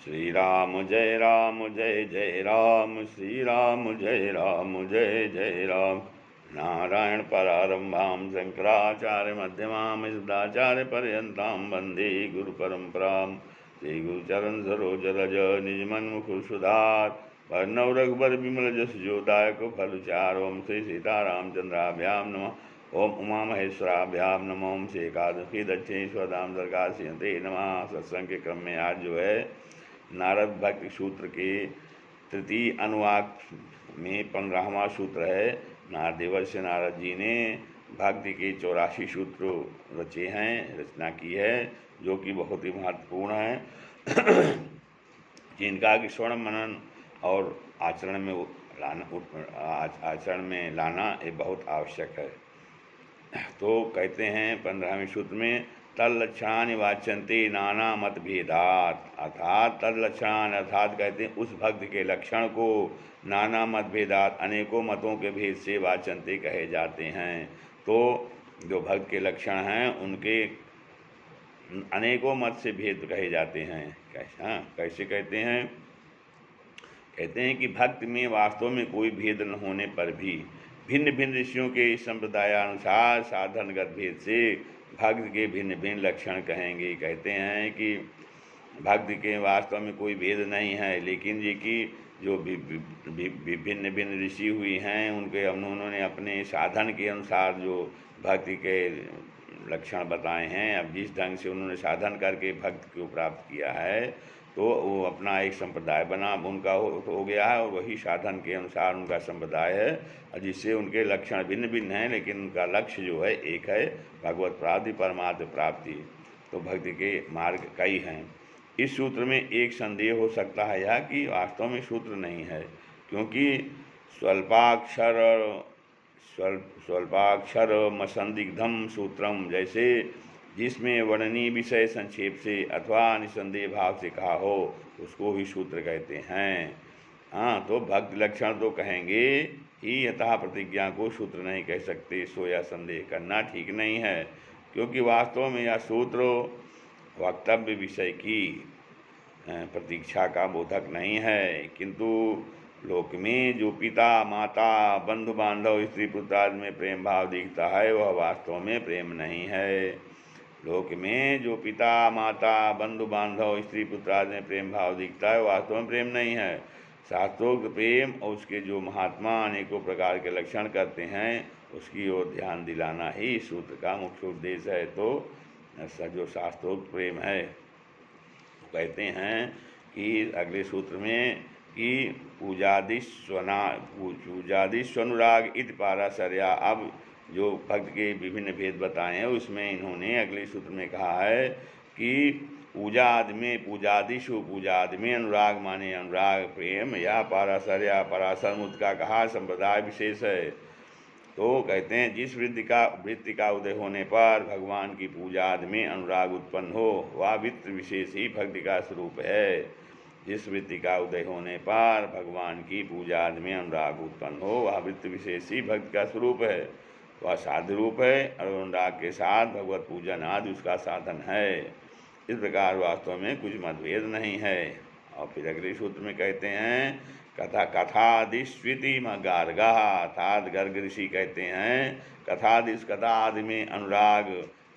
श्री राम जय जय राम, श्री राम जय जय राम। नारायण परारंभां शंकराचार्य मध्यमां सदाचार्य पर्यन्तां वन्दे गुरु परंपरां। श्री गुरुचरण सरोज रज निज मन मुकुर सुधार, वर्णव रघुबर विमल जस जो दायक फल चार। ओम श्री सीतारामचंद्राभ्यां नमः। ओम उमा महेश्वराभ्यां नमः। ओम श्री एकादशी दक्षिणेश्वरधाम दरगाह नमः। सत्संग के क्रम में आज जो है नारद भक्ति सूत्र के तृतीय अनुवाक में 15वां सूत्र है। नारदेवर्षि नारद जी ने भक्ति के 84 सूत्र रचे हैं, रचना की है, जो कि बहुत ही महत्वपूर्ण है, जिनका कि श्रवण मनन और आचरण में लाना ये बहुत आवश्यक है। तो कहते हैं 15वें सूत्र में तल्लक्षणानि वाच्यन्ते नाना मतभेदात, अर्थात तल्लक्षणानि अर्थात कहते हैं उस भक्त के लक्षण को नाना मतभेदात अनेकों मतों के भेद से वाच्यन्ते कहे जाते हैं। तो जो भक्त के लक्षण हैं उनके अनेकों मत से भेद कहे जाते हैं। कैसे कहते हैं? कहते हैं कि भक्त में वास्तव में कोई भेद न होने पर भी भिन्न भिन्न ऋषियों के संप्रदायानुसार साधनगत भेद से भक्त के भिन्न भिन्न लक्षण कहेंगे। कहते हैं कि भक्त के वास्तव में कोई भेद नहीं है, लेकिन ये कि जो भिन्न भिन्न ऋषि हुई हैं उन्होंने अपने साधन के अनुसार जो भक्ति के लक्षण बताए हैं। अब जिस ढंग से उन्होंने साधन करके भक्त को प्राप्त किया है तो वो अपना एक संप्रदाय बना उनका हो गया है, और वही साधन के अनुसार उनका संप्रदाय है, और जिससे उनके लक्षण भिन्न भिन्न हैं, लेकिन उनका लक्ष्य जो है एक है, भगवत प्राप्ति, परमात्म प्राप्ति। तो भक्ति के मार्ग कई हैं। इस सूत्र में एक संदेह हो सकता है यह कि वास्तव में सूत्र नहीं है, क्योंकि स्वल्पाक्षर मसंदिग्धम सूत्रम, जैसे जिसमें वर्णनीय विषय संक्षेप से अथवा निसंदेह भाव से कहा हो उसको ही सूत्र कहते हैं। तो भक्त लक्षण तो कहेंगे ही, यथा प्रतिज्ञा को सूत्र नहीं कह सकते। सो यह संदेह करना ठीक नहीं है, क्योंकि वास्तव में यह सूत्र वक्तव्य विषय की प्रतीक्षा का बोधक नहीं है, किंतु लोक में जो पिता माता बंधु बांधव स्त्री पुत्र आदि में प्रेम भाव दिखता है वह वास्तव में प्रेम नहीं है। लोक में जो पिता माता बंधु बांधव स्त्री पुत्र आदि में प्रेम भाव दिखता है वास्तव में प्रेम नहीं है। शास्त्रोक्त प्रेम और उसके जो महात्मा अनेकों प्रकार के लक्षण करते हैं उसकी ओर ध्यान दिलाना ही सूत्र का मुख्य उद्देश्य है। तो ऐसा जो शास्त्रोक्त प्रेम है, कहते हैं कि अगले सूत्र में कि पूजादिस्वनुराग इति पाराशर्या। अब जो भक्त के विभिन्न भेद बताए हैं उसमें इन्होंने अगले सूत्र में कहा है कि पूजादि में अनुराग माने अनुराग प्रेम, या पाराशर्या पराशर मुद का कहा संप्रदाय विशेष है। तो कहते हैं जिस वृत्ति का उदय होने पर भगवान की पूजा आदि में अनुराग उत्पन्न हो वह वृत्ति विशेष ही भक्ति का स्वरूप है। जिस वृत्ति का उदय होने पर भगवान की पूजा आदि में अनुराग उत्पन्न हो वह वृत्ति विशेष ही भक्ति का स्वरूप है, वह साध्य रूप है, और अनुराग के साथ भगवत पूजन आदि उसका साधन है। इस प्रकार वास्तव में कुछ मतभेद नहीं है। और फिर अगले सूत्र में कहते हैं कथादिस्विति गार्गा, अर्थात गर्ग ऋषि कहते हैं कथा आदि में अनुराग,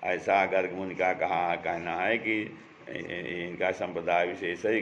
ऐसा गर्ग मुनि का कहना है कि इनका संप्रदाय विशेष है।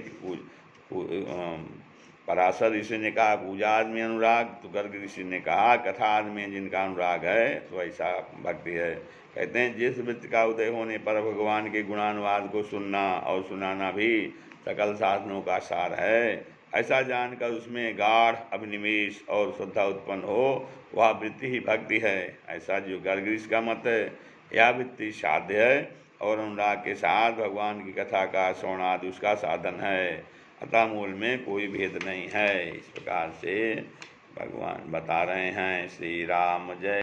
पराशर ऋषि ने कहा पूजा आदि में अनुराग, तो गर्ग ऋषि ने कहा कथा आदि में जिनका अनुराग है तो ऐसा भक्ति है। कहते हैं जिस वृत्ति का उदय होने पर भगवान के गुणानुवाद को सुनना और सुनाना भी सकल साधनों का सार है, ऐसा जानकर उसमें गाढ़ अभिनिवेश और श्रद्धा उत्पन्न हो वह वृत्ति ही भक्ति है। ऐसा जो गर्ग ऋषि का मत है, यह वृत्ति साध्य है और अनुराग के साथ भगवान की कथा का श्रवणादि उसका साधन है, अतः मूल में कोई भेद नहीं है। इस प्रकार से भगवान बता रहे हैं। श्री राम जय।